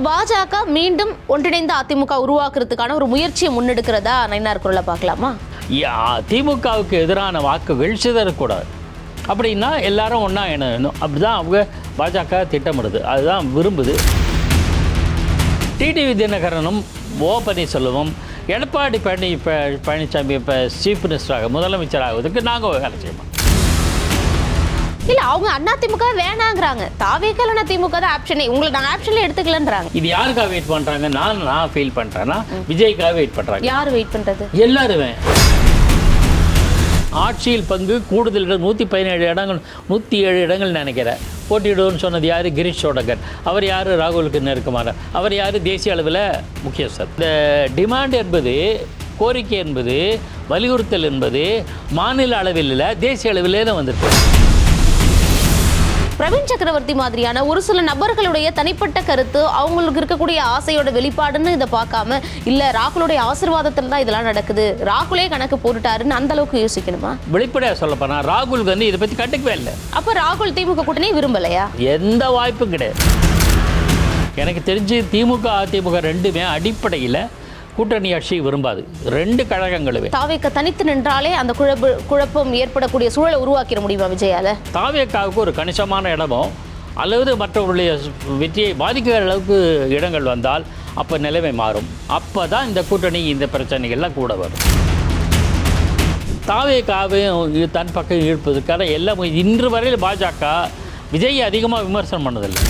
பாஜக மீண்டும் ஒன்றிணைந்த அதிமுக உருவாக்குறதுக்கான ஒரு முயற்சியை முன்னெடுக்கிறதா நயினார் குரலை பார்க்கலாமா? திமுகவுக்கு எதிரான வாக்குகள் சிதறக்கூடாது அப்படின்னா எல்லாரும் ஒன்றா இணையணும். அப்படி தான் அவங்க பாஜக திட்டமிடுது, அதுதான் விரும்புது. டிடிவி தினகரனும் ஓ பன்னீர்செல்வமும் எடப்பாடி பழனிசாமி இப்போ சீஃப் மினிஸ்டராக முதலமைச்சர் ஆகுவதற்கு நாங்கள் வேலை செய்வோம். இல்ல, அவங்க அதிமுக வேணாங்கிறாங்க. தாவேக்கான திமுக தான் ஆப்ஷனே, உங்களை நாங்கள் ஆப்ஷன்ல எடுத்துக்கலன்றாங்க. இது யாருக்காக வெயிட் பண்ணுறாங்க? நான் ஃபீல் பண்ணுறேன்னா விஜய்க்காக வெயிட் பண்ணுறாங்க. யார் வெயிட் பண்ணுறது? எல்லாருமே. ஆட்சியில் பங்கு கூடுதல் 117 இடங்கள் 107 இடங்கள் நினைக்கிறேன் போட்டியிடுவோன்னு சொன்னது யார்? கிரீஷ் சோடங்கர். அவர் யார்? ராகுலுக்கு நெருக்கமான. அவர் யார்? தேசிய அளவில் முக்கியஸ்தர். இந்த டிமாண்ட் என்பது, கோரிக்கை என்பது, வலியுறுத்தல் என்பது மாநில அளவில் இல்லை, தேசிய அளவிலே தான் வந்திருக்கு. பிரவீன் சக்கரவர்த்தி மாதிரியான ஒரு சில நபர்களுடைய தனிப்பட்ட கருத்து, அவங்களுக்கு இருக்கக்கூடிய ஆசையோட வெளிப்பாடுன்னு இதை பார்க்காம, இல்லை ராகுலுடைய ஆசீர்வாதத்தில் தான் இதெல்லாம் நடக்குது, ராகுலே கணக்கு போட்டுட்டாருன்னு அந்த அளவுக்கு யோசிக்கணுமா? வெளிப்படையாக சொல்லப்போனா ராகுல் காந்தி இதை பற்றி கண்டுக்கவே இல்லை. அப்போ ராகுல் திமுக கூட்டணி விரும்பலையா? எந்த வாய்ப்பும் கிடையாது. எனக்கு தெரிஞ்சு திமுக அதிமுக ரெண்டுமே அடிப்படையில் கூட்டணி ஆட்சி விரும்பாது. ரெண்டு கழகங்களுமே தாவேக்க தனித்து நின்றாலே அந்த குழப்பம் ஏற்படக்கூடிய சூழலை உருவாக்கிட முடியுமா விஜயால? தாவேக்காவுக்கு ஒரு கணிசமான இடமோ அல்லது மற்றவர்களுடைய வெற்றியை பாதிக்கிற அளவுக்கு இடங்கள் வந்தால் அப்போ நிலைமை மாறும். அப்போ தான் இந்த கூட்டணி இந்த பிரச்சனைகள்லாம் கூட வரும். தாவேக்காவையும் தன் பக்கம் இழுப்பதற்கான எல்லாம் இன்று வரையில் பாஜக விஜய் அதிகமாக விமர்சனம் பண்ணதில்லை.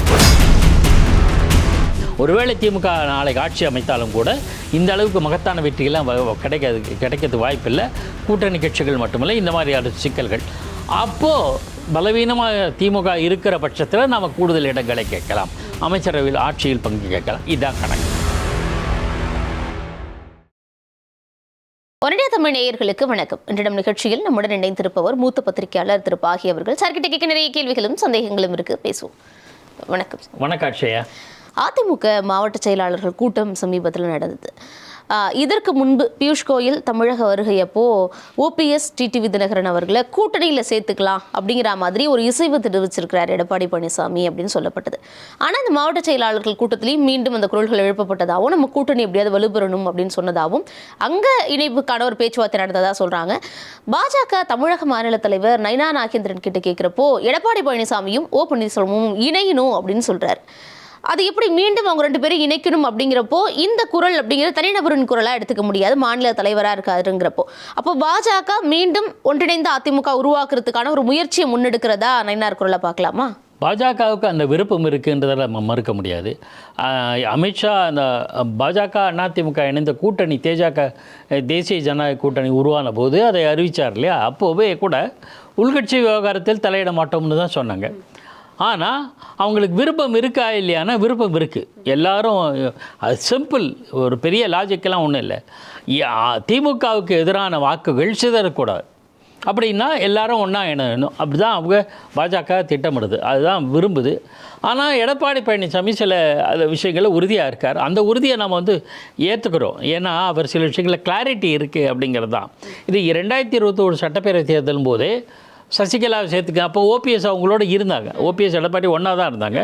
ஒருவேளை திமுக நாளைக்கு ஆட்சி அமைத்தாலும் கூட இந்த அளவுக்கு மகத்தான வெற்றிகள்லாம் கிடைக்கிறது வாய்ப்பில்லை. கூட்டணி கட்சிகள் மட்டுமில்லை, இந்த மாதிரியான சிக்கல்கள். அப்போது பலவீனமாக திமுக இருக்கிற பட்சத்தில் நாம் கூடுதல் இடங்களை கேட்கலாம், அமைச்சரவையில் ஆட்சியில் பங்கு கேட்கலாம். இதுதான் கணக்கு. ஒரே தமிழ் நேயர்களுக்கு வணக்கம். இன்றைய நிகழ்ச்சியில் நம்முடன் இணைந்திருப்பவர் மூத்த பத்திரிகையாளர் திரு பாகி அவர்கள். சார்கிட்ட கேட்க நிறைய கேள்விகளும் சந்தேகங்களும் இருக்கு, பேசுவோம். வணக்கம். வணக்கம் அக்ஷயா. அதிமுக மாவட்ட செயலாளர்கள் கூட்டம் சமீபத்தில் நடந்தது. இதற்கு முன்பு பியூஷ் கோயல் தமிழக வருகையப்போ ஓபிஎஸ் டிடிவி தினகரன் அவர்களை கூட்டணியில் சேர்த்துக்கலாம் அப்படிங்கிற மாதிரி ஒரு இசைவு தெரிவிச்சிருக்கிறார் எடப்பாடி பழனிசாமி அப்படின்னு சொல்லப்பட்டது. ஆனால் இந்த மாவட்ட செயலாளர்கள் கூட்டத்திலையும் மீண்டும் அந்த குரல்கள் எழுப்பப்பட்டதாகவும், நம்ம கூட்டணி எப்படியாவது வலுப்பெறணும் அப்படின்னு சொன்னதாகவும், அங்கே இணைப்புக்கான ஒரு பேச்சுவார்த்தை நடந்ததாக சொல்கிறாங்க. பாஜக தமிழக மாநில தலைவர் நயினா நாகேந்திரன் கிட்ட கேட்குறப்போ எடப்பாடி பழனிசாமியும் ஓ பன்னீர்செல்வமும் இணையணும் அப்படின்னு சொல்கிறார். அது எப்படி மீண்டும் அவங்க ரெண்டு பேரும் இணைக்கணும் அப்படிங்கிறப்போ இந்த குரல் அப்படிங்கிற தனிநபரின் குரலாக எடுத்துக்க முடியாது, மாநில தலைவராக இருக்காருங்கிறப்போ. அப்போ பாஜக மீண்டும் ஒன்றிணைந்த அதிமுக உருவாக்குறதுக்கான ஒரு முயற்சியை முன்னெடுக்கிறதா நயினார் குரலை பார்க்கலாமா? பாஜகவுக்கு அந்த விருப்பம் இருக்குன்றதை நம்ம மறுக்க முடியாது. அமித்ஷா அந்த பாஜக அதிமுக இணைந்த கூட்டணி தேசிய ஜனநாயக கூட்டணி உருவான போது அதை அறிவித்தார் இல்லையா? அப்போவே கூட உள்கட்சி விவகாரத்தில் தலையிட மாட்டோம்னு தான் சொன்னாங்க. ஆனால் அவங்களுக்கு விருப்பம் இருக்கா இல்லையானா விருப்பம் இருக்குது. எல்லாரும் அது சிம்பிள், ஒரு பெரிய லாஜிக்கெல்லாம் ஒன்றும் இல்லை. திமுகவுக்கு எதிரான வாக்குகள் சிதறக்கூடாது அப்படின்னா எல்லாரும் ஒன்றா இணையணும். அப்படி தான் அவங்க பாஜக திட்டமிடுது, அதுதான் விரும்புது. ஆனால் எடப்பாடி பழனிசாமி சில விஷயங்களில் உறுதியாக இருக்கார். அந்த உறுதியை நம்ம ஏற்றுக்கிறோம். ஏன்னா அவர் சில விஷயங்களில் கிளாரிட்டி இருக்குது அப்படிங்கிறது தான். இது 2021 சட்டப்பேரவை தேர்தலும் போதே சசிகலாவை சேர்த்துக்க, அப்போ ஓபிஎஸ் அவங்களோட இருந்தாங்க. ஓபிஎஸ் எடப்பாடி ஒன்றா தான் இருந்தாங்க.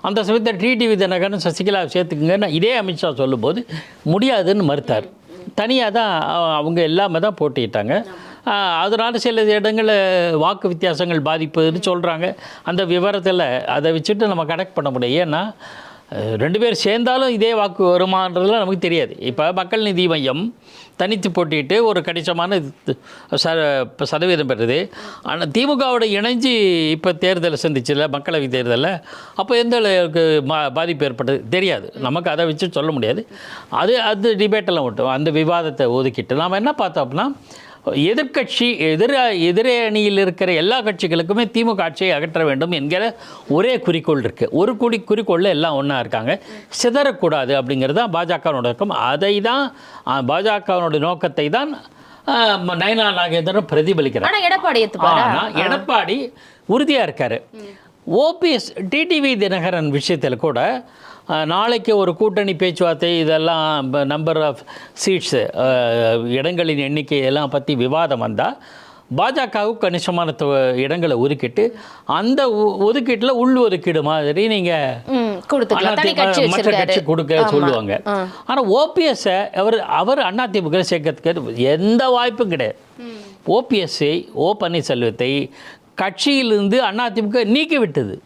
அந்த சமயத்தில் டிடிவி தினகரன் சசிகலாவை சேர்த்துக்குங்கன்னு இதே அமித்ஷா சொல்லும்போது முடியாதுன்னு மறுத்தார். தனியாக தான் அவங்க எல்லாமே தான் போட்டிட்டாங்க. அதனால் சில இடங்களில் வாக்கு வித்தியாசங்கள் பாதிப்புன்னு சொல்கிறாங்க. அந்த விவரத்தில் அதை வச்சுட்டு நம்ம கனெக்ட் பண்ண முடியும். ஏன்னா ரெண்டு பேர் சேர்ந்தாலும் இதே வாக்கு வருமானதுலாம் நமக்கு தெரியாது. இப்போ மக்கள் நீதி மையம் தனித்து போட்டிட்டு ஒரு கணிசமான சதவீதம் பெறுது. ஆனால் திமுகவோட இணைஞ்சு இப்போ தேர்தலை சந்திச்சில்ல, மக்களவை தேர்தலில், அப்போ எந்த அளவுக்கு பாதிப்பு ஏற்பட்டது தெரியாது நமக்கு. அதை வச்சு சொல்ல முடியாது. அது டிபேட்டெல்லாம் விட்டோம். அந்த விவாதத்தை ஒதுக்கிட்டு நாம் என்ன பார்த்தோம்னா, எதிர்கட்சி எதிரே அணியில் இருக்கிற எல்லா கட்சிகளுக்குமே திமுக ஆட்சியை அகற்ற வேண்டும் என்கிற ஒரே குறிக்கோள் இருக்குது. ஒரு குறிக்கோளில் எல்லாம் ஒன்றா இருக்காங்க, சிதறக்கூடாது அப்படிங்கிறது தான் பாஜகவோட நோக்கம். அதை தான் பாஜகவோட நோக்கத்தை தான் நயினா நாகேந்திரன் பிரதிபலிக்கிறார். எடப்பாடி உறுதியாக இருக்கார். ஓபிஎஸ் டிடிவி தினகரன் விஷயத்தில் கூட நாளைக்கு ஒரு கூட்டணி பேச்சுவார்த்தை இதெல்லாம் நம்பர் ஆஃப் சீட்ஸு இடங்களின் எண்ணிக்கையெல்லாம் பற்றி விவாதம் வந்தால் பாஜகவுக்கு கணிசமான இடங்களை ஒதுக்கிட்டு அந்த ஒதுக்கீட்டில் உள் ஒதுக்கீடு மாதிரி நீங்கள் கொடுத்துக்கலாம். தனி கட்சி மற்ற வச்சிருக்காரு. கட்சி கொடுக்க சொல்லுவாங்க. ஆனால் ஓபிஎஸ்ஸை அவர் அதிமுக சேர்க்கறதுக்கு எந்த வாய்ப்பும் கிடையாது. ஓபிஎஸ்ஐ பன்னீர்செல்வத்தை கட்சியிலிருந்து அதிமுக நீக்கி விட்டது.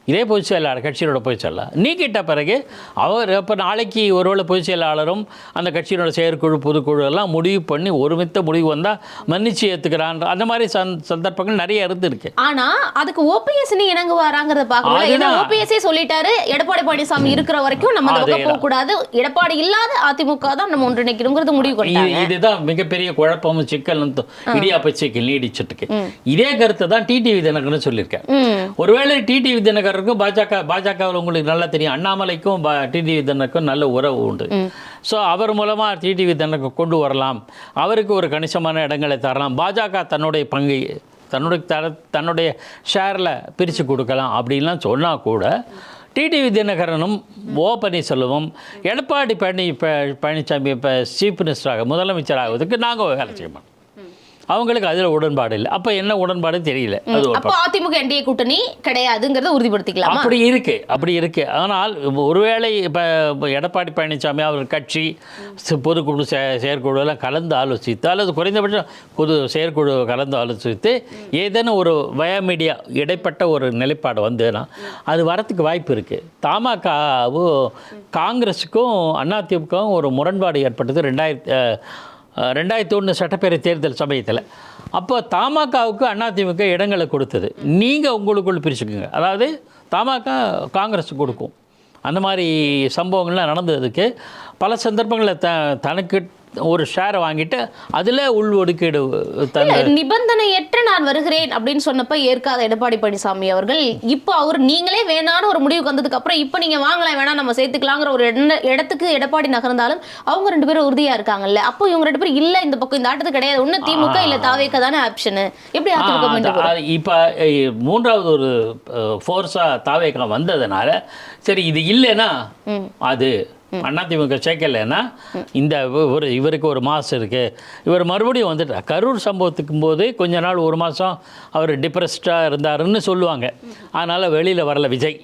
இதே பொதுச் செயலாளர், கட்சியோட பொதுச் செயலாளர் நீக்கிட்ட பிறகு அவர் இப்போ நாளைக்கு ஒருவேளை பொதுச் செயலாளரும் அந்த கட்சியினோட செயற்குழு பொதுக்குழு எல்லாம் முடிவு பண்ணி ஒருமித்த முடிவு வந்தால் மன்னிச்சு ஏற்றுக்கிறான். அந்த மாதிரி சந்தர்ப்பங்கள் நிறைய இருந்திருக்கு. ஆனால் அதுக்கு ஓபிஎஸ் நீ இணங்குவாராங்கிறத பார்க்கணும். ஏன்னா ஓபிஎஸ்ஸே சொல்லிட்டாரு, எடப்பாடி பழனிசாமி இருக்கிற வரைக்கும் நம்ம அந்த பக்கம் போகக்கூடாது, எடப்பாடி இல்லாத அதிமுக தான் நம்ம ஒன்றிணைக்கணுங்கிறது முடிவு பண்ணிட்டாங்க. இதுதான் மிகப்பெரிய குழப்பமும் சிக்கல் இடியாப்ப சிக்கல் நீடிச்சிட்டு இருக்கு. இதே கருத்தை தான் டிடிவி தினகரன் சொல்லியிருக்கேன். ஒருவேளை டிடிவி தினகரனுக்கும் பாஜகவில் உங்களுக்கு நல்லா தெரியும், அண்ணாமலைக்கும் டிடிவி தினகரனுக்கும் நல்ல உறவு உண்டு. ஸோ அவர் மூலமாக டிடிவி தினகரன் கொண்டு வரலாம், அவருக்கு ஒரு கணிசமான இடங்களை தரலாம், பாஜக தன்னுடைய பங்கை தன்னுடைய ஷேரில் பிரித்து கொடுக்கலாம் அப்படின்லாம் சொன்னால் கூட டிடிவி தினகரனும் பன்னீர்செல்வமும் எடப்பாடி பழனிசாமி இப்போ சீஃப் மினிஸ்டராக முதலமைச்சர் ஆகுவதற்கு நாங்கள் வேலை செய்ய மாட்டோம். அவங்களுக்கு அதில் உடன்பாடு இல்லை. அப்போ என்ன உடன்பாடு தெரியல. அது அப்போ அதிமுக என்டிஏ கூட்டணி கிடையாதுங்கிறத உறுதிப்படுத்திக்கலாம். அப்படி இருக்கு. ஆனால் ஒருவேளை இப்போ எடப்பாடி பழனிசாமி அவர் கட்சி பொதுக்குழு செயற்குழு எல்லாம் கலந்து ஆலோசித்து, அல்லது குறைந்தபட்சம் பொது செயற்குழு கலந்து ஆலோசித்து ஏதேனும் ஒரு வயமீடியா இடைப்பட்ட ஒரு நிலைப்பாடு வந்ததுன்னா அது வரத்துக்கு வாய்ப்பு இருக்குது. தமாகவும் காங்கிரஸுக்கும் அதிமுகவும் ஒரு முரண்பாடு ஏற்பட்டது 2001 சட்டப்பேரவை தேர்தல் சமயத்தில். அப்போ தமாகவுக்கு அதிமுக இடங்களை கொடுத்தது. நீங்கள் உங்களுக்குள் பிரிச்சுக்குங்க, அதாவது தமாக காங்கிரஸுக்கு கொடுக்கும். அந்த மாதிரி சம்பவங்கள்லாம் நடந்ததுக்கு பல சந்தர்ப்பங்களில் தனக்கு ஒரு ஷேரை வாங்கிட்டு அதில் உள் ஒதுக்கீடு நிபந்தனையற்ற நான் வருகிறேன் அப்படின்னு சொன்னப்ப ஏற்காத எடப்பாடி பழனிசாமி அவர்கள் இப்போ அவர் நீங்களே வேணான்னு ஒரு முடிவுக்கு வந்ததுக்கு அப்புறம் இப்போ நீங்க வாங்கலாம், வேணா நம்ம சேர்த்துக்கலாங்கிற ஒரு இடத்துக்கு எடப்பாடி நகர்ந்தாலும் அவங்க 2 பேரும் உறுதியா இருக்காங்கல்ல. அப்போ இவங்க 2 பேரும் இல்ல இந்த பக்கம் இந்த ஆட்டத்துக்கு கிடையாது, ஒண்ணு திமுக இல்ல தாவேக தானே ஆப்ஷன். எப்படி அதிமுக இப்போ மூன்றாவது ஒரு ஃபோர்ஸா தாவேக வந்ததுனால சரி இது இல்லைன்னா அது அதிமுக சேர்க்கலைன்னா இந்த இவருக்கு ஒரு மாதம் இருக்குது, இவர் மறுபடியும் வந்துட்டார். கரூர் சம்பவத்துக்கும் போது கொஞ்ச நாள் ஒரு மாதம் அவர் டிப்ரெஸ்டாக இருந்தாருன்னு சொல்லுவாங்க. அதனால் வெளியில் வரல விஜய்.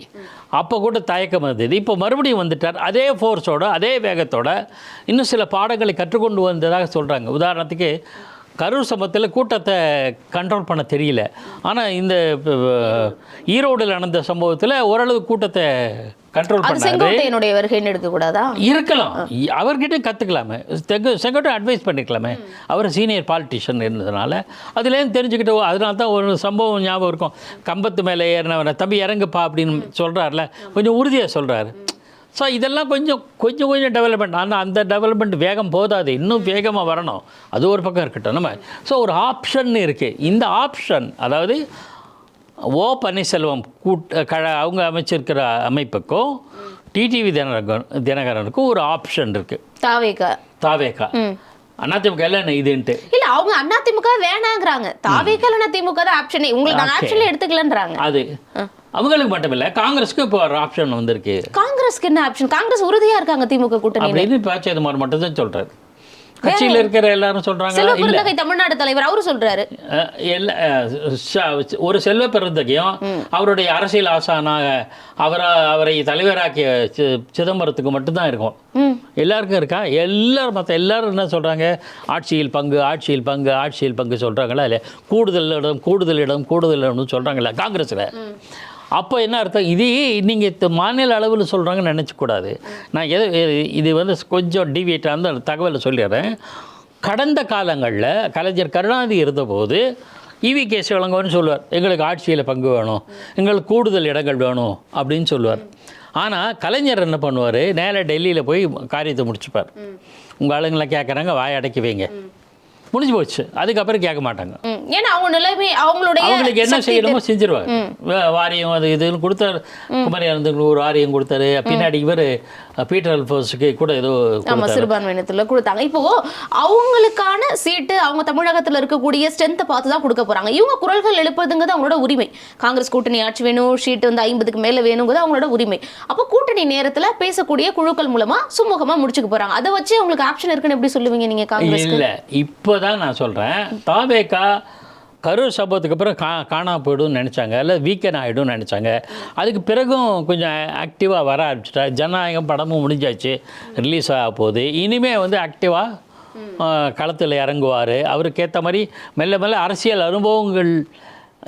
அப்போ கூட தயக்கம் இருந்தது. இப்போ மறுபடியும் வந்துட்டார். அதே ஃபோர்ஸோட அதே வேகத்தோட இன்னும் சில பாடங்களை கற்றுக்கொண்டு வந்ததாக சொல்கிறாங்க. உதாரணத்துக்கு கரூர் சம்பவத்தில் கூட்டத்தை கண்ட்ரோல் பண்ண தெரியல. ஆனால் இந்த ஈரோடில் நடந்த சம்பவத்தில் ஓரளவு கூட்டத்தை கண்ட்ரோல் பண்ணாரு. வருகைன்னு எடுக்கக்கூடாதா? இருக்கலாம், அவர்கிட்ட கற்றுக்கலாமே, செங்கோட்டை அட்வைஸ் பண்ணிக்கலாமே. அவர் சீனியர் பாலிட்டிஷியன் இருந்ததுனால அதுலேருந்து தெரிஞ்சுக்கிட்டு அதனால தான் ஒரு சம்பவம் ஞாபகம் இருக்கும். கம்பத்து மேலே ஏறினவரை தம்பி இறங்குப்பா அப்படின்னு சொல்கிறார்ல, கொஞ்சம் உறுதியாக சொல்கிறாரு. ஸோ இதெல்லாம் கொஞ்சம் டெவலப்மெண்ட். ஆனால் அந்த டெவலப்மெண்ட் வேகம் போதாது, இன்னும் வேகமாக வரணும். அது ஒரு பக்கம் இருக்கட்டும். நம்ம ஸோ ஒரு ஆப்ஷன் இருக்குது. இந்த ஆப்ஷன் அதாவது பன்னீர்செல்வம் அவங்க அமைச்சிருக்கிற அமைப்புக்கும் டிடிவி தினகரனுக்கும் ஒரு ஆப்ஷன் இருக்குது. தாவேகா அதிமுக இல்ல இதுன்ட்டு இல்ல, அவங்க அதிமுக வேணாங்கிறாங்க. தாவேகா அதிமுக தான் ஆப்ஷனே, உங்களுக்கு நாங்க ஆப்ஷன்ல எடுத்துக்கலன்றாங்க. அது அவங்களுக்கு மட்டும் இல்ல, காங்கிரஸ்க்கு இப்போ ஒரு ஆப்ஷன் வந்திருக்கு. காங்கிரஸ்க்கு என்ன ஆப்ஷன்? காங்கிரஸ் உறுதியா இருக்காங்க திமுக கூட்டணி அப்படின்னு பாச்சேதுமார் மட்டும் தான் சொல்றாரு. கட்சியில் இருக்கிற எல்லாரும் சொல்றாங்க. தமிழ்நாடு தலைவர் அவரு சொல்றாரு ஒரு செல்வ பெருந்தகையும் அவருடைய அரசியல் ஆசானாக அவரை தலைவராக்கிய சிதம்பரத்துக்கு மட்டும்தான் இருக்கும். எல்லாருக்கும் இருக்கா? மற்ற எல்லாரும் என்ன சொல்றாங்க? ஆட்சியில் பங்கு சொல்றாங்களா? இல்லை கூடுதல் இடம் சொல்றாங்களா காங்கிரஸ்ல? அப்போ என்ன அர்த்தம்? இது நீங்கள் மாநில அளவில் சொல்கிறாங்கன்னு நினச்சக்கூடாது. நான் இது கொஞ்சம் டிவியேட்டாக அந்த தகவலை சொல்லிடுறேன். கடந்த காலங்களில் கலைஞர் கருணாநிதி இருந்தபோது EV.K. சிவலங்கன்னு சொல்லுவார், எங்களுக்கு ஆட்சியில் பங்கு வேணும், எங்களுக்கு கூடுதல் இடங்கள் வேணும் அப்படின்னு சொல்லுவார். ஆனால் கலைஞர் என்ன பண்ணுவார்? நேராக டெல்லியில் போய் காரியத்தை முடிச்சுப்பார். உங்கள் ஆளுங்களை கேட்குறாங்க, வாய் அடக்கி வைங்க, முடிஞ்சு போச்சு. அதுக்கப்புறம் கேட்க மாட்டாங்க. ஏன்னா அவங்க நிலைமை அவங்களுக்கு என்ன செய்யணுமோ செஞ்சிருவாங்க. வாரியம் அது இதுன்னு கொடுத்தாரு. குமரியானந்துக்கு ஒரு வாரியம் கொடுத்தாரு. பின்னாடி இவர் பீட்டர் அல்ஃபோன்ஸுக்கு கூட ஏதோ சிறுபான்மையினத்தில் கொடுத்தாங்க. இப்போ அவங்களுக்கான சீட்டு அவங்க தமிழகத்தில் இருக்கக்கூடிய ஸ்ட்ரென்த்தை பார்த்து தான் கொடுக்க போறாங்க. இவங்க குரல்கள் எழுப்புறதுங்கிறது அவங்களோட உரிமை. காங்கிரஸ் கூட்டணி ஆட்சி வேணும், சீட்டு 50க்கு மேலே வேணுங்கிறது அவங்களோட உரிமை. அப்போ கூட்டணி நேரத்தில் பேசக்கூடிய குழுக்கள் மூலமா சுமூகமா முடிச்சுக்க போறாங்க. அதை வச்சு அவங்களுக்கு ஆப்ஷன் இருக்குன்னு எப்படி சொல்லுவீங்க நீங்க? காங்கிரஸ் இல்லை, இப்போதான் நான் சொல்றேன். தாவேகா கரூர் சம்பவத்துக்கு அப்புறம் காணாமல் போய்டும்னு நினச்சாங்க, இல்லை வீக்கெண்ட் ஆகிடும்னு நினச்சாங்க. அதுக்கு பிறகும் கொஞ்சம் ஆக்டிவாக வர ஆரம்பிச்சிட்டா. ஜனநாயகம் படமும் முடிஞ்சாச்சு, ரிலீஸ் ஆக போகுது. இனிமேல் வந்து ஆக்டிவாக களத்தில் இறங்குவார். அவருக்கு ஏற்ற மாதிரி மெல்ல மெல்ல அரசியல் அனுபவங்கள்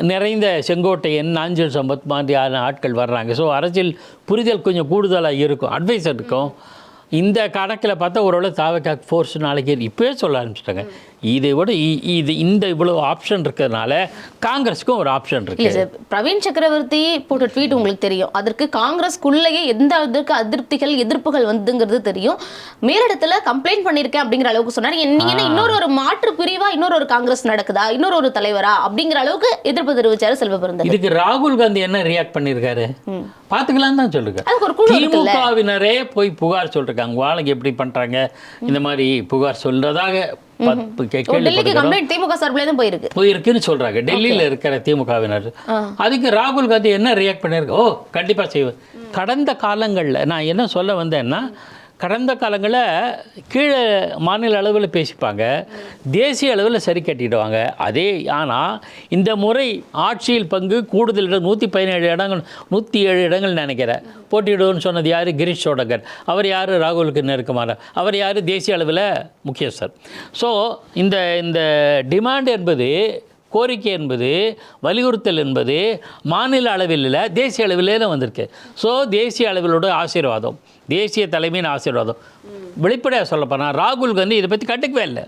நிறைந்த செங்கோட்டையன், நாஞ்சில் சம்பத் மாதிரியான ஆட்கள் வர்றாங்க. ஸோ அரசியல் புரிதல் கொஞ்சம் கூடுதலாக இருக்கும், அட்வைஸ் இருக்கும். இந்த கணக்கில் பார்த்தா ஓரளவு தாவக ஃபோர்ஸ் நாளைக்கு இப்போவே சொல்ல ஆரம்பிச்சிட்டாங்க. இதை விட இந்த இவ்வளோ ஆப்ஷன் இருக்கிறதுனால காங்கிரஸுக்கும் ஒரு ஆப்ஷன் இருக்கு. பிரவீன் சக்கரவர்த்தி போட்ட ட்வீட் உங்களுக்கு தெரியும். அதற்கு காங்கிரஸ்க்குள்ளேயே எந்த அதற்கு அதிருப்திகள் எதிர்ப்புகள் வந்துங்கிறது தெரியும். மேலிடத்துல கம்ப்ளைண்ட் பண்ணியிருக்கேன் அப்படிங்கிற அளவுக்கு சொன்னார். நீங்க என்ன இன்னொரு மாற்று பிரிவா இன்னொரு காங்கிரஸ் நடக்குதா, இன்னொரு தலைவரா அப்படிங்கிற அளவுக்கு எதிர்ப்பு தெரிவிச்சாரு செல்வ பெருந்தகை. இதுக்கு ராகுல் காந்தி என்ன ரியாக்ட் பண்ணியிருக்காரு பார்த்துக்கலாம் தான் சொல்லிருக்காரு. திமுகவினரே போய் புகார் சொல்றாங்க, வாழைக்கு எப்படி பண்றாங்க இந்த மாதிரி புகார் சொல்றதாக திமுக சார்பிலே தான் போயிருக்குன்னு சொல்றாங்க டெல்லியில இருக்கிற திமுகவினர். அதுக்கு ராகுல் காந்தி என்ன ரியாக்ட் பண்ணிருக்கு? ஓ கண்டிப்பா செய்வேன். கடந்த காலங்களில் நான் என்ன சொல்ல வந்தேன்னா, கடந்த காலங்களில் கீழே மாநில அளவில் பேசிப்பாங்க, தேசிய அளவில் சரி கட்டிடுவாங்க. அதே ஆனால் இந்த முறை ஆட்சியில் பங்கு கூடுதல் 117 இடங்கள் 107 இடங்கள் நினைக்கிறேன் போட்டியிடுவோன்னு சொன்னது யார்? கிரீஷ் சோடங்கர். அவர் யார்? ராகுலுக்கு நெருக்கமான அவர் யார்? தேசிய அளவில் முக்கியஸ்தர். ஸோ இந்த டிமாண்ட் என்பது, கோரிக்கை என்பது, வலியுறுத்தல் என்பது மாநில அளவில் இல்லை, தேசிய அளவிலே தான் வந்திருக்கு. ஸோ தேசிய அளவிலோட ஆசீர்வாதம், தேசிய தலைமையின் ஆசீர்வாதம். வெளிப்படையாக சொல்லப்போனால் ராகுல் காந்தி இதை பற்றி கண்டுக்கவே இல்லை.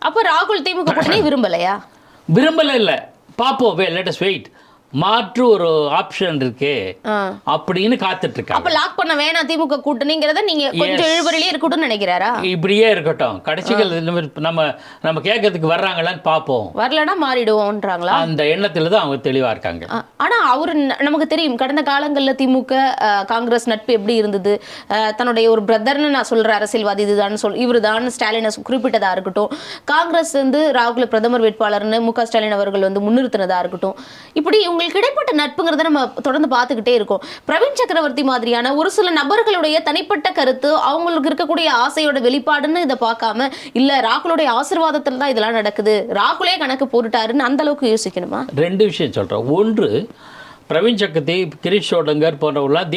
அப்போ ராகுல் திமுக கூட்டணி விரும்பலையா? விரும்பலை இல்லை, பார்ப்போம், லெட் அஸ் வெயிட். மாற்று ஒரு ஆப்ஷன் இருக்கு அப்படின்னு காத்துட்டு இருக்காங்க. அப்ப லாக் பண்ண வேணாம் திமுக கூட்டணிங்கறத நீங்க கொஞ்சம் இழுபறிலே இருக்கட்டும்னு நினைக்கிறாரா? இப்படியே இருக்கட்டும், கடைசிகள் நம்ம கேட்கறதுக்கு வர்றாங்களான்னு பார்ப்போம், வரலனா மாறிடுவோம்ன்றாங்களா? அந்த எண்ணத்துல தான் அவங்க தெளிவா இருக்காங்க. ஆனா அவரு நமக்கு தெரியும் கடந்த காலங்களில் திமுக காங்கிரஸ் நட்பு எப்படி இருந்தது. தன்னுடைய ஒரு பிரதர்னு நான் சொல்ற அரசியல்வாதி இதுதான் இவரு தான் ஸ்டாலினை குறிப்பிட்டதா இருக்கட்டும், காங்கிரஸ் வந்து ராகுல பிரதமர் வேட்பாளர்னு மு.க. ஸ்டாலின் அவர்கள் வந்து முன்னிறுத்தினதா இருக்கட்டும், இப்படி உங்களுக்கு இடைப்பட்ட நட்புங்கிறத நம்ம தொடர்ந்து பார்த்துக்கிட்டே இருக்கோம். பிரவீன் சக்கரவர்த்தி மாதிரியான ஒரு சில நபர்களுடைய தனிப்பட்ட கருத்து, அவங்களுக்கு இருக்கக்கூடிய ஆசையோட வெளிப்பாடுன்னு இதை பார்க்காம, இல்ல ராகுலுடைய ஆசீர்வாதத்தில் தான் இதெல்லாம் நடக்குது, ராகுலே கணக்கு போட்டுட்டாருன்னு அந்த அளவுக்கு யோசிக்கணுமா? ரெண்டு விஷயம் சொல்றோம். ஒன்று, பிரவீன் சக்கரவர்த்தி, கிரீஷ் சோடங்கர் போன்றவர்களாம்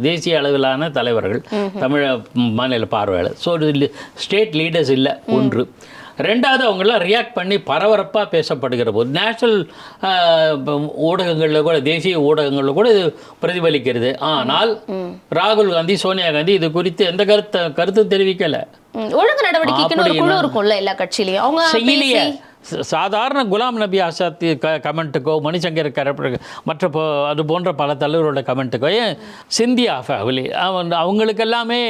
தேசிய அளவிலான தலைவர்கள், தமிழ் மாநில பார்வையாளர். ஸோ ஸ்டேட் லீடர்ஸ் இல்லை. ஒன்று. ரெண்டாவது, அவங்களாம் ரியாக்ட் பண்ணி பரபரப்பாக பேசப்படுகிற போது நேஷனல் ஊடகங்களில் கூட, தேசிய ஊடகங்களில் கூட இது பிரதிபலிக்கிறது. ஆனால் ராகுல் காந்தி, சோனியா காந்தி இது குறித்து எந்த கருத்து தெரிவிக்கல. ஒழுங்கு நடவடிக்கைக்கு ஒரு குழு இருக்கும்ல எல்லா கட்சியிலையும், அவங்க செய்யலையே. சாதாரண குலாம் நபி ஆசாத் கமெண்ட்டுக்கோ, மணிசங்கர் மற்ற அது போன்ற பல தலைவரோட கமெண்ட்டுக்கோ, ஏன் சிந்தியா ஃபேமிலி அவங்களுக்கு எல்லாமே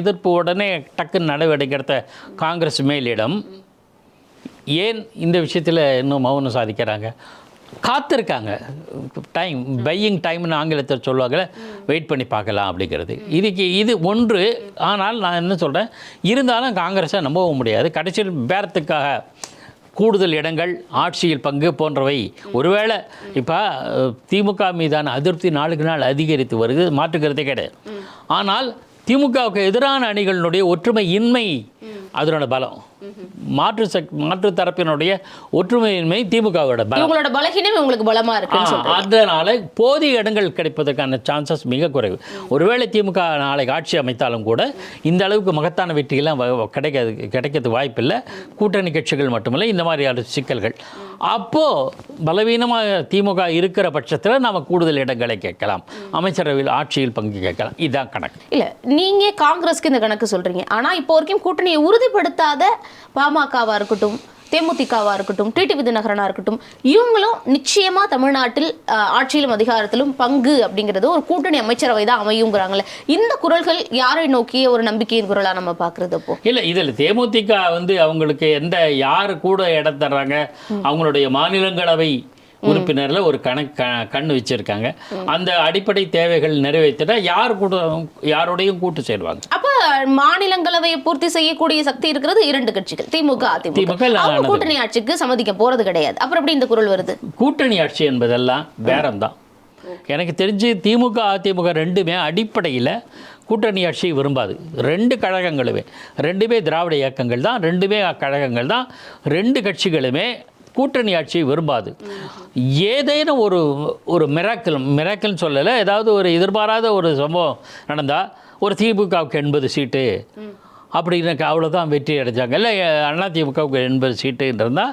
எதிர்ப்பு உடனே டக்குன்னு நடவடிக்கை எடுத்த காங்கிரஸ் மேலிடம் ஏன் இந்த விஷயத்தில் இன்னும் மௌனம் சாதிக்கிறாங்க? காத்திருக்காங்க. டைம், பையிங் டைம்னு ஆங்கிலத்தில் சொல்லுவாங்க, வெயிட் பண்ணி பார்க்கலாம் அப்படிங்கிறது. இது ஒன்று. ஆனால் நான் என்ன சொல்கிறேன், இருந்தாலும் காங்கிரஸை நம்பவும் முடியாது. கடைசியில் பேரத்துக்காக கூடுதல் இடங்கள், ஆட்சியில் பங்கு போன்றவை ஒருவேளை இப்போ திமுக மீதான அதிருப்தி நாளுக்கு நாள் அதிகரித்து வருது, மாற்றுக்கிறதே கிடையாது. ஆனால் திமுகவுக்கு எதிரான அணிகளினுடைய ஒற்றுமை இன்மை அதனோட பலம், மாற்று தரப்பினுடைய ஒற்றுமையின்மை திமுகவோட பலம், உங்களோட பலகீனம் உங்களுக்கு பலமா இருக்கு. அதனால போதிய இடங்கள் கிடைப்பதற்கான சான்சஸ் மிக குறைவு. ஒருவேளை திமுக நாளைக்கு ஆட்சி அமைத்தாலும் கூட இந்த அளவுக்கு மகத்தான வெற்றிகள்லாம் கிடைக்கிறது வாய்ப்பில்லை. கூட்டணி கட்சிகள் மட்டுமல்ல, இந்த மாதிரியான சிக்கல்கள். அப்போது பலவீனமாக திமுக இருக்கிற பட்சத்தில் நாம் கூடுதல் இடங்களை கேட்கலாம், அமைச்சரவையில் ஆட்சியில் பங்கு கேட்கலாம். இதுதான் கணக்கு. இல்லை, நீங்கள் காங்கிரஸ்க்கு இந்த கணக்கு சொல்கிறீங்க. ஆனால் இப்போ வரைக்கும் கூட்டணியை உறுதிப்படுத்தாத பாமகவாக இருக்கட்டும், தேமுதிகவாக இருக்கட்டும், டிடிவி தினகரனாக இருக்கட்டும், இவங்களும் நிச்சயமாக தமிழ்நாட்டில் ஆட்சியிலும் அதிகாரத்திலும் பங்கு அப்படிங்கிறது ஒரு கூட்டணி அமைச்சரவை தான் அமையுங்கிறாங்களே. இந்த குரல்கள் யாரை நோக்கிய ஒரு நம்பிக்கையின் குரலாக நம்ம பார்க்குறது? அப்போ இல்லை, இதில் தேமுதிக அவங்களுக்கு யார் கூட இடம் தர்றாங்க, அவங்களுடைய மாநிலங்களவை உறுப்பினரில் ஒரு கண் வச்சிருக்காங்க. அந்த அடிப்படை தேவைகள் நிறைவேற்றிட்டா யாரோடையும் கூட்டு சேருவாங்க. அப்ப மாநிலங்களவையை பூர்த்தி செய்யக்கூடிய சக்தி இருக்கிறது இரண்டு கட்சிகள், திமுக அதிமுக. கூட்டணி ஆட்சிக்கு சம்மதிக்க போறது கிடையாது. அப்புறம் எப்படி இந்த குரல் வருது? கூட்டணி ஆட்சி என்பதெல்லாம் பேரம் தான். எனக்கு தெரிஞ்சு திமுக அதிமுக ரெண்டுமே அடிப்படையில் கூட்டணி ஆட்சியை விரும்பாது. ரெண்டு கழகங்களுமே, ரெண்டுமே திராவிட இயக்கங்கள் தான், ரெண்டுமே கழகங்கள் தான். ரெண்டு கட்சிகளுமே கூட்டணி ஆட்சியை விரும்பாது. ஏதேனும் ஒரு மிராக்கிள்னு சொல்லலை, ஏதாவது ஒரு எதிர்பாராத ஒரு சம்பவம் நடந்தால் ஒரு திமுகவுக்கு 80 சீட்டு அப்படின்னு அவ்வளோதான் வெற்றி அடைஞ்சாங்க. இல்லை அதிமுகவுக்கு 80 சீட்டுன்றதா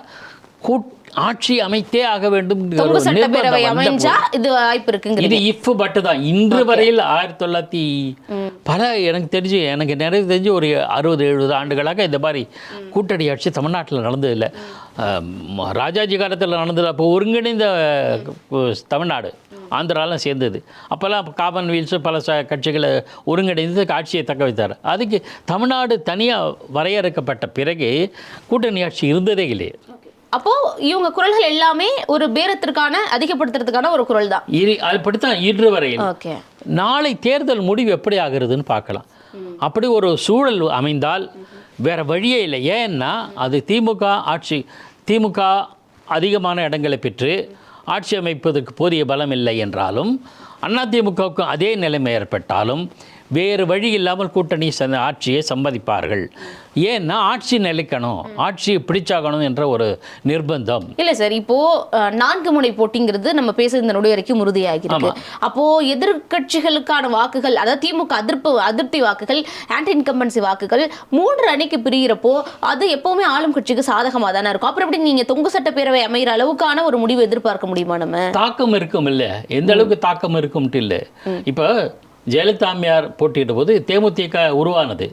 ஆட்சி அமைத்தே ஆக வேண்டும். சட்டப்பேரவை அமைஞ்சா இது வாய்ப்பு இருக்குங்க. இது இஃப் பட்டு தான். இன்று வரையில் 1900 எனக்கு நிறைய தெரிஞ்சு ஒரு 60-70 ஆண்டுகளாக இந்த மாதிரி கூட்டணி ஆட்சி தமிழ்நாட்டில் நடந்ததில்லை. ராஜாஜி காலத்தில் நடந்தது. அப்போ ஒருங்கிணைந்த தமிழ்நாடு, ஆந்திராலாம் சேர்ந்தது. அப்போல்லாம் காமன்வெல்த் பல கட்சிகளை ஒருங்கிணைந்து ஆட்சியை தக்க வைத்தார். அதுக்கு தமிழ்நாடு தனியாக வரையறுக்கப்பட்ட பிறகு கூட்டணி ஆட்சி இருந்ததே இல்லையே. அப்போ இவங்க குரல்கள் எல்லாமே ஒரு பேரத்திற்கான அதிகப்படுத்துறதுக்கான ஒரு குரல் தான். அப்படித்தான் இன்று வரையில். நாளை தேர்தல் முடிவு எப்படி ஆகுறதுன்னு பார்க்கலாம். அப்படி ஒரு சூழல் அமைந்தால் வேற வழியே இல்லை. ஏன்னா அது திமுக அதிகமான இடங்களை பெற்று ஆட்சி அமைப்பதற்கு போதிய பலம் இல்லை என்றாலும், அதிமுகவுக்கு அதே நிலைமை ஏற்பட்டாலும் வேறு வழி இல்லாமல் கூட்டணி ஆட்சியை சம்மதிப்பார்கள். ஏன்னா ஆட்சி நிலைக்கணும், ஆட்சியை பிடிச்சாகணும் என்ற ஒரு நிர்பந்தம். இல்லை சார், இப்போ 4 முனை போட்டிங்கிறது நம்ம பேசுகிற இந்த நொடி வரைக்கும் உறுதியாகிருக்கு. அப்போ எதிர்கட்சிகளுக்கான வாக்குகள், அதாவது திமுக அதிருப்தி வாக்குகள், ஆன்டி இன்கம்பன்சி வாக்குகள் 3 அணிக்கு பிரிகிறப்போ அது எப்பவுமே ஆளும் கட்சிக்கு சாதகமாக தானே இருக்கும். அப்புறம் எப்படி நீங்க தொங்கு சட்டப்பேரவை அமைகிற அளவுக்கான ஒரு முடிவு எதிர்பார்க்க முடியுமா? நம்ம தாக்கம் இருக்கும் இல்லை, எந்த அளவுக்கு தாக்கம் இருக்கும்ட்டு இல்லை. இப்போ ஜெயலலிதா அம்மையார் போட்டியிட்ட போது தேமுதிக உருவானது,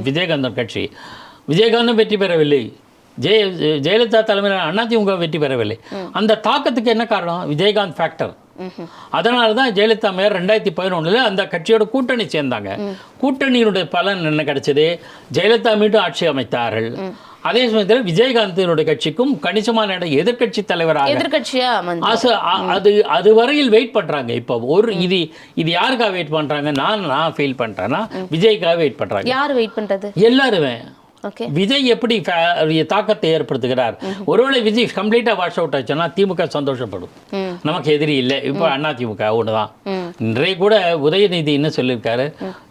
விஜயகாந்தன் கட்சி. விஜயகாந்தன் வெற்றி பெறவில்லை, ஜெயலலிதா தலைமையில் அதிமுக வெற்றி பெறவில்லை. அந்த தாக்கத்துக்கு என்ன காரணம்? விஜயகாந்த் ஃபேக்டர். அதனால தான் ஜெயலலிதா அம்மையார் 2011 அந்த கட்சியோட கூட்டணி சேர்ந்தாங்க. கூட்டணியினுடைய பலன் என்ன கிடைச்சது? ஜெயலலிதா மீண்டும் ஆட்சி அமைத்தார்கள். அதே சமயத்தில் விஜயகாந்தினுடைய கட்சிக்கும் கணிசமான இடம் எதிர்கட்சி தலைவராக அது வரையில் வெயிட் பண்றாங்க. இப்போ இது யாருக்காக வெயிட் பண்றாங்க? நான் ஃபீல் பண்றேன்னா விஜய்க்காக வெயிட் பண்றாங்க. யார் வெயிட் பண்றது? எல்லாருமே. விஜய் எப்படி தாக்கத்தை ஏற்படுத்துகிறார்? ஒருவேளை விஜய் கம்ப்ளீட்டா வாஷ் அவுட் ஆச்சுன்னா திமுக சந்தோஷப்படும், நமக்கு எதிரி இல்லை. இப்போ அதிமுக ஒண்ணுதான். இன்றைய கூட உதயநிதி என்ன சொல்லியிருக்காரு?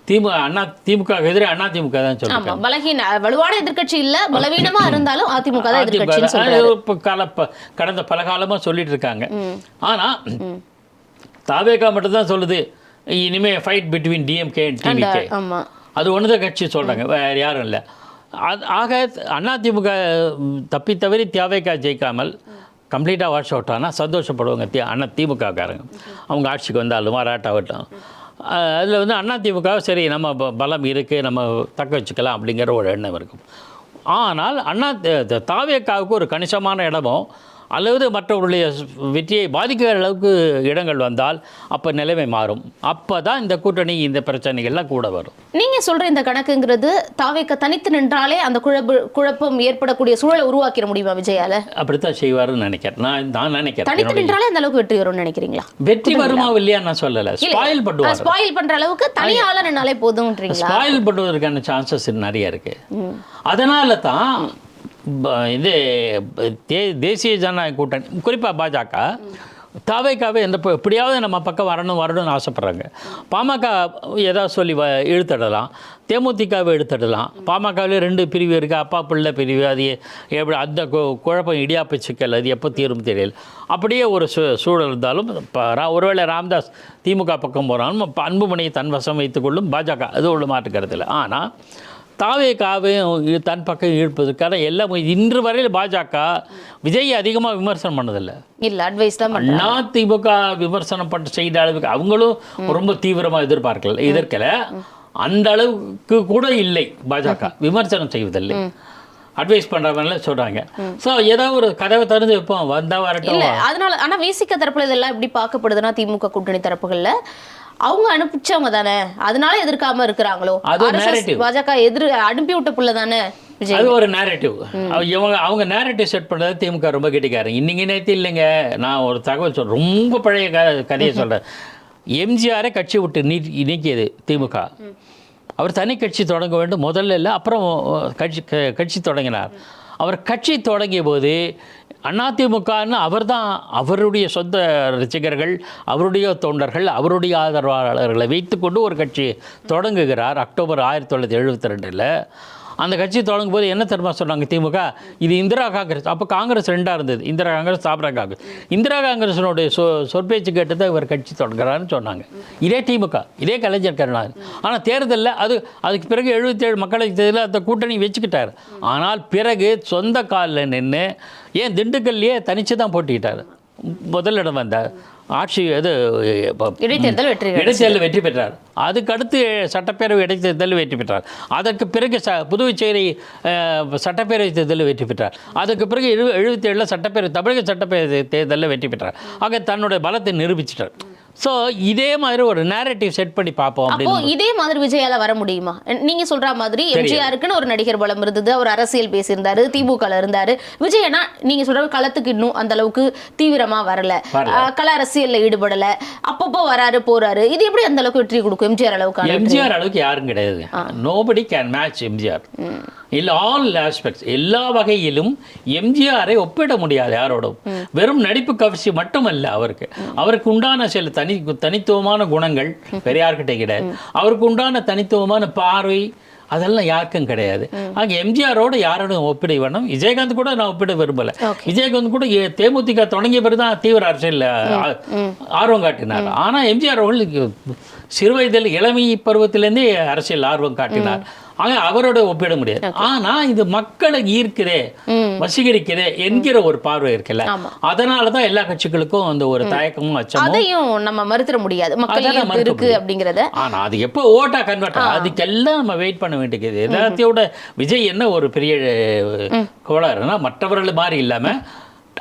திமுக எதிரி அதிமுக தான் சொல்லியிருக்காங்க. வலுவான எதிர்க்கட்சி இல்ல, பலவீனமா இருந்தாலும் அதிமுக தான் எதிர்க்கட்சி கடந்த பல காலமா சொல்லிட்டு இருக்காங்க. ஆனா தாவேகா மட்டும் தான் சொல்லுது இனிமே fight between DMK and TVK. அது ஒண்ணுதான் கட்சி சொல்றாங்க, வேற யாரும் இல்லை. ஆக அதிமுக தப்பி தவறி திமுக ஜெயிக்காமல் கம்ப்ளீட்டாக வாஷ் அவுட் ஆனால் சந்தோஷப்படுவாங்க திமுகக்காரங்க. அவங்க ஆட்சிக்கு வந்தாலும் வராட்டாகட்டும். அதில் அதிமுக சரி நம்ம பலம் இருக்குது, நம்ம தக்க வச்சுக்கலாம் அப்படிங்கிற ஒரு எண்ணம் இருக்கும். ஆனால் தாவேக்காவுக்கு ஒரு கணிசமான இடமும் அல்லது மற்றவர்களுடைய வெற்றியை பாதிக்கிற அளவுக்கு இடங்கள் வந்தால் அப்போ நிலைமை மாறும். அப்போ தான் இந்த கூட்டணி இந்த பிரச்சனைகள்லாம் கூட வரும். நீங்கள் சொல்கிற இந்த கணக்குங்கிறது தாவேக்க தனித்து நின்றாலே அந்த குழப்பம் ஏற்படக்கூடிய சூழலை உருவாக்கிட முடியுமா விஜயால? அப்படித்தான் செய்வாருன்னு நினைக்கிறேன். நான் நினைக்கிறேன் தனித்து நின்றாலே அந்த அளவுக்கு வெற்றி வரும்னு நினைக்கிறீங்களா? வெற்றி வருமா இல்லையா நான் சொல்லலை. ஸ்பாயில் பண்ணுவாங்க. ஸ்பாயில் பண்ணுற அளவுக்கு தனியால நின்னாலே போதும்ன்றீங்களா? ஸ்பாயில் பண்ணுவதற்கான சான்சஸ் நிறைய இருக்குது. அதனால தான் இது தேசிய ஜனநாயக கூட்டணி குறிப்பாக பாஜக தாவேக்காவே எப்படியாவது நம்ம பக்கம் வரணும்னு ஆசைப்பட்றாங்க. பாமக ஏதாவது சொல்லி இழுத்தடலாம், தேமுதிகவை எடுத்துடலாம். பாமகவிலே 2 பிரிவு இருக்குது, அப்பா பிள்ளை பிரிவு. அது எப்படி அந்த குழப்பம் இடியாப்ப சிக்கல் அது எப்போ தீரும் தெரியல. அப்படியே ஒரு சூழல் இருந்தாலும் ஒருவேளை ராமதாஸ் திமுக பக்கம் போகிறாலும் அன்புமணியை தன் வசம் வைத்துக்கொள்ளும் பாஜக, அது ஒன்று மாற்றுக்கிறது இல்லை. ஆனால் தாவேக்காவையும் தன் பக்கம் இழுப்பதற்கான எல்லாம் இன்று வரையில் பாஜக விஜய் அதிகமாக விமர்சனம் பண்ணதில்லை. இல்லை, அட்வைஸ் தான். திமுக விமர்சனம் பண்ண செய்த அளவுக்கு அவங்களும் ரொம்ப தீவிரமாக எதிர்க்கலை. அந்த அளவுக்கு கூட இல்லை பாஜக விமர்சனம் செய்வதில்லை, அட்வைஸ் பண்ணுறவங்கள சொல்கிறாங்க. ஸோ ஏதாவது ஒரு கதவை திறந்து வைப்போம், வந்தால் வரட்டும். அதனால ஆனால் விசிக தரப்புல இதெல்லாம் எப்படி பார்க்கப்படுதுன்னா திமுக கூட்டணி தரப்புகளில் அவங்க அனுப்பிச்சவங்க தானே, அதனால எதிர்க்காம இருக்கிறாங்களோ? பாஜக அனுப்பி விட்ட புள்ள தானே. அது ஒரு நேரேட்டிவ். அவங்க நேரேட்டிவ் செட் பண்ணுறது திமுக ரொம்ப கெட்டிக்காரங்க. இன்னைக்கு நேற்று இல்லைங்க, நான் ஒரு தகவல் சொல்கிறேன், ரொம்ப பழைய கதையை சொல்கிறேன். எம்ஜிஆரை கட்சி விட்டு நீக்கியது திமுக. அவர் தனி கட்சி தொடங்க வேண்டும் முதல்ல இல்லை, அப்புறம் கட்சி தொடங்கினார். அவர் கட்சி தொடங்கிய போது அதிமுகன்னு அவர் தான் அவருடைய சொந்த ரசிகர்கள், அவருடைய தொண்டர்கள், அவருடைய ஆதரவாளர்களை வைத்துக்கொண்டு ஒரு கட்சி தொடங்குகிறார். அக்டோபர் 1972. அந்த கட்சி தொடங்கும் போது என்ன தெரியுமா சொன்னாங்க திமுக, இது இந்திரா காங்கிரஸ். அப்போ காங்கிரஸ் ரெண்டாக இருந்தது, இந்திரா காங்கிரஸ் சாப்ரா காங்கிரஸ். இந்திரா காங்கிரஸினுடைய சொற்பேச்சு கேட்டு தான் இவர் கட்சி தொடங்குறாருன்னு சொன்னாங்க. இதே திமுக, இதே கலைஞர் கருணாநிதி. ஆனால் தேர்தலில் அதுக்கு பிறகு 77 மக்களவைத் தேர்தலில் அந்த கூட்டணி வச்சுக்கிட்டார். ஆனால் பிறகு சொந்த காலில் நின்று ஏன் திண்டுக்கல்லையே தனித்து தான் போட்டிக்கிட்டார். முதலிடம் வந்தார். ஆட்சி இடைத்தேர்தல் வெற்றி பெற்றார். அதுக்கடுத்து சட்டப்பேரவை இடைத்தேர்தலில் வெற்றி பெற்றார். அதற்கு பிறகு புதுச்சேரி சட்டப்பேரவை தேர்தலில் வெற்றி பெற்றார். அதுக்கு பிறகு 77 தமிழக சட்டப்பேரவை தேர்தலில் வெற்றி பெற்றார். ஆக தன்னுடைய பலத்தை நிரூபிச்சிட்டார். ஸோ இதே மாதிரி ஒரு நேரேட்டிவ் செட் பண்ணி பார்ப்போம். அப்போ இதே மாதிரி விஜயால வர முடியுமா? நீங்க சொல்ற மாதிரி எம்ஜிஆருக்குன்னு ஒரு நடிகர் பலம் இருந்தது, அவர் அரசியல் பேசியிருந்தாரு, திமுகல இருந்தாரு. விஜயனா நீங்க சொல்ற களத்துக்கு இன்னும் அந்த அளவுக்கு தீவிரமா வரல, கள அரசியல்ல ஈடுபடல, அப்பப்போ வராரு போறாரு. இது எப்படி அந்த அளவுக்கு வெற்றி கொடுக்கும் எம்ஜிஆர் அளவுக்கு? எம்ஜிஆர் அளவுக்கு யாரும் கிடையாது. Nobody can match MGR. All aspects, எல்லா வகையிலும் எம்ஜிஆரை ஒப்பிட முடியாது யாரோடும். வெறும் நடிப்பு கவர்ச்சி மட்டுமல்ல, அவருக்கு உண்டான சில தனித்துவமான குணங்கள் பெரியார்கிட்ட கிடையாது. அவருக்கு உண்டான தனித்துவமான பார்வை அதெல்லாம் யாருக்கும் கிடையாது. அங்கே எம்ஜிஆரோட யாரோடும் ஒப்பிட வேணும். விஜயகாந்த் கூட நான் ஒப்பிட விரும்பலை. விஜயகாந்த் கூட தேமுதிக தொடங்கிய பிறகு தான் தீவிர அரசியல் ஆர்வம் காட்டினார். ஆனால் எம்ஜிஆர் அவர்களுக்கு சிறு வயதில் இளமை பருவத்திலேருந்தே அரசியல் ஆர்வம் காட்டினார். ஆக அவரோட ஒப்பிட முடியாது. ஆனா இது மக்களை ஈர்க்கிறே, வசீகரிக்கிறே என்கிற ஒரு பார்வை இருக்குல்ல, அதனாலதான் எல்லா கட்சிகளுக்கும் அந்த ஒரு தயக்கமும் அச்சமும். அதையும் நம்ம மறுத்திட முடியாது, மக்கள் இருக்கு அப்படிங்கறத. ஆனா அது எப்போ ஓட்டா கன்வெர்ட் ஆகும் அதுக்கெல்லாம் நம்ம வெயிட் பண்ண வேண்டியது. எல்லாத்தையோட விஜய் என்ன ஒரு பெரிய கோளாறுனா, மற்றவர்கள் மாதிரி இல்லாம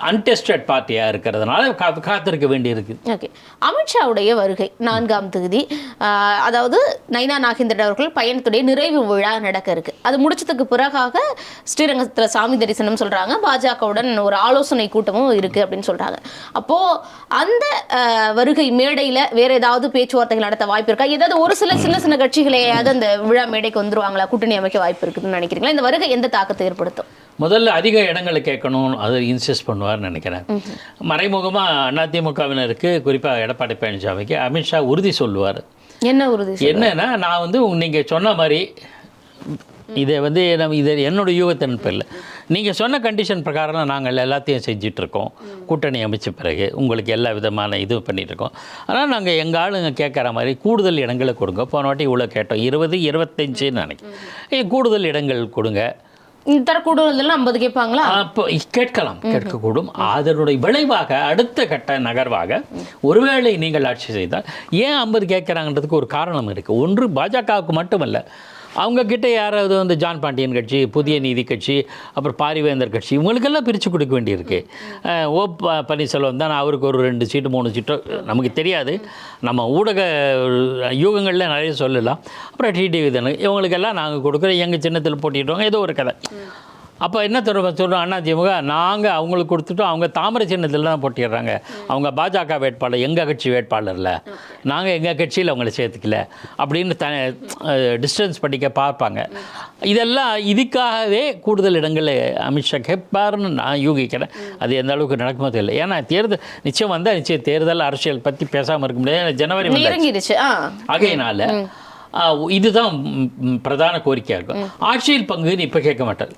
அன்டெஸ்டட் பார்ட்டியாக இருக்கிறதுனால காத்திருக்க வேண்டியிருக்கு. ஓகே, அமித்ஷாவுடைய வருகை 4ஆம் தேதி, அதாவது நைனா நாகேந்திரன் அவர்கள் பயணத்துடைய நிறைவு விழா நடக்க இருக்கு. அது முடிச்சதுக்கு பிறகாக ஸ்ரீரங்கத்தில் சாமி தரிசனம் சொல்றாங்க, பாஜகவுடன் ஒரு ஆலோசனை கூட்டமும் இருக்கு அப்படின்னு சொல்றாங்க. அப்போ அந்த வருகை மேடையில் வேற ஏதாவது பேச்சுவார்த்தைகள் நடத்த வாய்ப்பு இருக்கா? ஏதாவது ஒரு சின்ன கட்சிகளையாவது அந்த விழா மேடைக்கு வந்துருவாங்களா? கூட்டணி அமைக்க வாய்ப்பு இருக்குதுன்னு நினைக்கிறீங்களா? இந்த வருகை எந்த தாக்கத்தை ஏற்படுத்தும்? முதல்ல அதிக இடங்களை கேட்கணும், அதை இன்சிஸ்ட் பண்ணுவார்னு நினைக்கிறேன். மறைமுகமாக அதிமுகவினருக்கு, குறிப்பாக எடப்பாடி பழனிசாமிக்கு அமித்ஷா உறுதி சொல்லுவார். என்ன உறுதி? என்னன்னா, நான் நீங்கள் சொன்ன மாதிரி இதை இது என்னோடய யூகத்தின் இல்லை, நீங்கள் சொன்ன கண்டிஷன் பிரகாரம் நாங்கள் எல்லாத்தையும் செஞ்சிட்ருக்கோம். கூட்டணி அமைச்ச பிறகு உங்களுக்கு எல்லா விதமான இது பண்ணிகிட்ருக்கோம். ஆனால் நாங்கள் எங்கள் ஆளுங்க கேட்குற மாதிரி கூடுதல் இடங்களை கொடுங்க. போன வாட்டி இவ்வளோ கேட்டோம், 20, 25 நினைக்கிறேன். கூடுதல் இடங்கள் கொடுங்க. தரக்கூடும் 50 கேட்பாங்களா? அப்போ கேட்கக்கூடும். அதனுடைய விளைவாக அடுத்த கட்ட நகர்வாக ஒருவேளை நீங்கள் ஆட்சி செய்தால் ஏன் 50 கேட்குறாங்கன்றதுக்கு ஒரு காரணம் இருக்குது. ஒன்று, பாஜகவுக்கு மட்டுமல்ல, அவங்கக்கிட்ட யாராவது ஜான் பாண்டியன் கட்சி, புதிய நீதி கட்சி, அப்புறம் பாரிவேந்தர் கட்சி, இவங்களுக்கெல்லாம் பிரித்து கொடுக்க வேண்டியிருக்கு. ஓ பன்னீர்செல்வம் தான், அவருக்கு ஒரு 2 சீட்டு 3 சீட்டோ நமக்கு தெரியாது, நம்ம ஊடக யூகங்களில் நிறைய சொல்லலாம். அப்புறம் டிடிவி தினகரன், இவங்களுக்கெல்லாம் நாங்கள் கொடுக்குறோம், எங்கள் சின்னத்தில் போட்டிட்டோம், ஏதோ ஒரு கதை. அப்போ என்ன சொல்கிறோம், அதிமுக நாங்கள் அவங்களுக்கு கொடுத்துட்டோம், அவங்க தாமரை சின்னத்தில் தான் போட்டிடுறாங்க, அவங்க பாஜக வேட்பாளர், எங்கள் கட்சி வேட்பாளரில், நாங்கள் எங்கள் கட்சியில் அவங்கள சேர்த்துக்கல அப்படின்னு டிஸ்டன்ஸ் படிக்க பார்ப்பாங்க. இதெல்லாம் இதுக்காகவே கூடுதல் இடங்களை அமித்ஷா கேட்பார்னு நான் யூகிக்கிறேன். அது எந்த அளவுக்கு நடக்குமோ தெரியல. ஏன்னா தேர்தல் நிச்சயம் வந்தால் நிச்சயம் தேர்தல் அரசியல் பற்றி பேசாமல் இருக்க முடியாது. ஜனவரி ஆகையினால இதுதான் பிரதான கோரிக்கையாக இருக்கும். ஆட்சியில் பங்குன்னு இப்போ கேட்க மாட்டார்.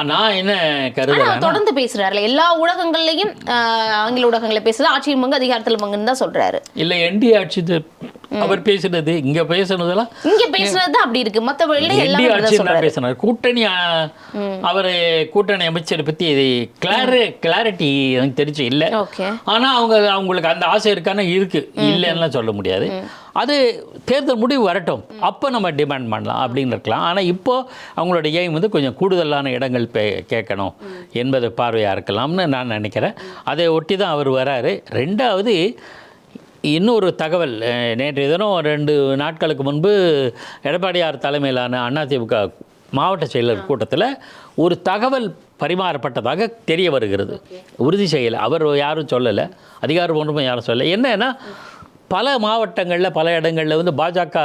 நான் என்ன கருதுறேன், தொடர்ந்து பேசுறாரு எல்லா ஊடகங்கள்லையும், ஆங்கில ஊடகங்களை பேசுறது ஆட்சியில் பங்கு அதிகாரத்தில் பங்குன்னு தான் சொல்றாரு. இல்லை, என்டி ஆட்சி அவர் பேசுனது இங்க பேசுனதெல்லாம் இங்க பேசுனது அப்படி இருக்கு. மத்த என்டி ஆட்சியில் பேசினார். கூட்டணி அவர் கூட்டணி அமைச்சரை பற்றி கிளாரிட்டி எனக்கு தெரிஞ்சு இல்லை. ஆனால் அவங்களுக்கு அந்த ஆசை இருக்கான இருக்கு, இல்லைன்னா சொல்ல முடியாது. அது தேர்தல் முடிவு வரட்டும், அப்போ நம்ம டிமாண்ட் பண்ணலாம் அப்படின்னு இருக்கலாம். ஆனால் இப்போது அவங்களோட எய்ம் கொஞ்சம் கூடுதலான இடங்கள் கேட்கணும் என்பது பார்வையாக இருக்கலாம்னு நான் நினைக்கிறேன். அதை ஒட்டி தான் அவர் வராரு. ரெண்டாவது, இன்னொரு தகவல், நேற்றைய தினம் 2 நாட்களுக்கு முன்பு எடப்பாடியார் தலைமையிலான அதிமுக மாவட்ட செயலர் கூட்டத்தில் ஒரு தகவல் பரிமாறப்பட்டதாக தெரிய வருகிறது. உறுதி செய்யலை, அவர் யாரும் சொல்லலை, அதிகாரப்பூர்வமாக யாரும் சொல்லலை. என்னன்னா, பல மாவட்டங்களில் பல இடங்களில் பாஜக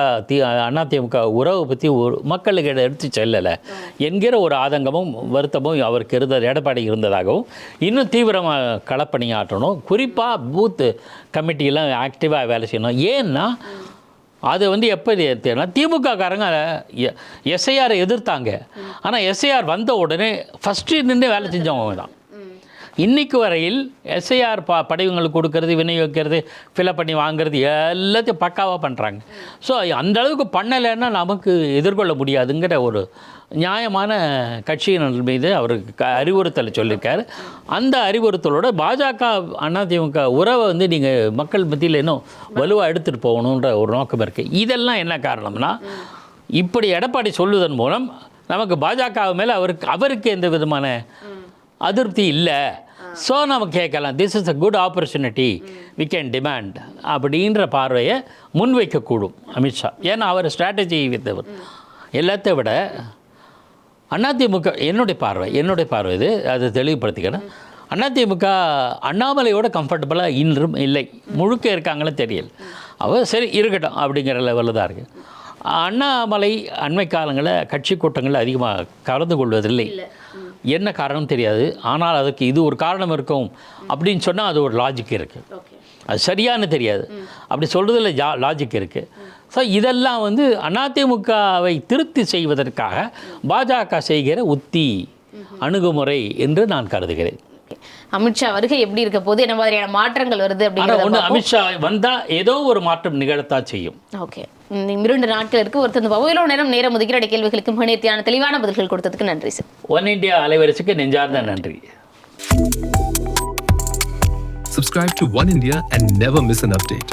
அதிமுக உறவு பற்றி மக்களுக்கு எடுத்து செல்லலை என்கிற ஒரு ஆதங்கமும் வருத்தமும் அவருக்கு எடப்பாடி இருந்ததாகவும், இன்னும் தீவிரமாக களப்பணியாற்றணும், குறிப்பாக பூத் கமிட்டியெல்லாம் ஆக்டிவாக வேலை செய்யணும். ஏன்னா அது வந்து எப்போ ஏற்றுனா திமுக காரங்க எஸ்ஐஆரை எதிர்த்தாங்க. ஆனால் எஸ்ஐஆர் வந்த உடனே ஃபஸ்ட்டு நின்று வேலை செஞ்சவங்க தான். இன்றைக்கு வரையில் எஸ்ஐஆர் படிவங்களுக்கு கொடுக்கறது, விநியோகிக்கிறது, ஃபில்அப் பண்ணி வாங்குறது எல்லாத்தையும் பக்காவாக பண்ணுறாங்க. ஸோ அந்த அளவுக்கு பண்ணலைன்னா நமக்கு எதிர்கொள்ள முடியாதுங்கிற ஒரு நியாயமான கட்சியினர் மீது அவருக்கு அறிவுறுத்தலை சொல்லியிருக்காரு. அந்த அறிவுறுத்தலோட பாஜக அதிமுக உறவை வந்து நீங்கள் மக்கள் மத்தியில் இன்னும் வலுவாக எடுத்துகிட்டு போகணுன்ற ஒரு நோக்கம் இருக்குது. இதெல்லாம் என்ன காரணம்னா, இப்படி எடப்பாடி சொல்லுவதன் மூலம் நமக்கு பாஜக மேலே அவருக்கு எந்த விதமான அதிருப்தி இல்லை. ஸோ நம்ம கேட்கலாம், this is a good opportunity, we can demand அப்படின்ற பார்வையை முன்வைக்கக்கூடும் அமித்ஷா. ஏன்னா அவர் ஸ்ட்ராட்டஜி வித்தவர். எல்லாத்தை விட அதிமுக என்னுடைய பார்வை இது, அதை தெளிவுபடுத்திக்கிறேன். அதிமுக அண்ணாமலையோட கம்ஃபர்டபுளாக இன்றும் இல்லை. முழுக்க இருக்காங்களே தெரியல. அவர் சரி இருக்கட்டும் அப்படிங்கிற லெவலில் தான் இருக்குது. அண்ணாமலை அண்மை காலங்களில் கட்சி கூட்டங்களில் அதிகமாக கலந்து கொள்வதில்லை. என்ன காரணம் தெரியாது. ஆனால் அதுக்கு இது ஒரு காரணம் இருக்கும் அப்படின்னு சொன்னால் அது ஒரு லாஜிக் இருக்குது. அது சரியானு தெரியாது, அப்படி சொல்கிறதுல லாஜிக் இருக்குது. ஸோ இதெல்லாம் வந்து அதிமுகவை திருப்தி செய்வதற்காக பாஜக செய்கிற உத்தி அணுகுமுறை என்று நான் கருதுகிறேன். அமித்ஷா வருகை எப்படி இருக்க போது, என்ன மாதிரியான மாற்றங்கள் வருது அப்படிங்கிறத ஒன்று அமித்ஷா வந்தால் ஏதோ ஒரு மாற்றம் நிகழத்தான் செய்யும். ஓகே, 2 நாட்கள் இருக்கு. ஒருத்தர் அவ்வளோ நேரம் ஒதுக்கிற கேள்விகளுக்கு நேர்த்தியான தெளிவான பதில்கள் கொடுத்ததுக்கு நன்றி சார். ஒன் இந்தியா அலைவரிசைக்கு நெஞ்சார்ந்த நன்றி. Subscribe to One India and never miss an update.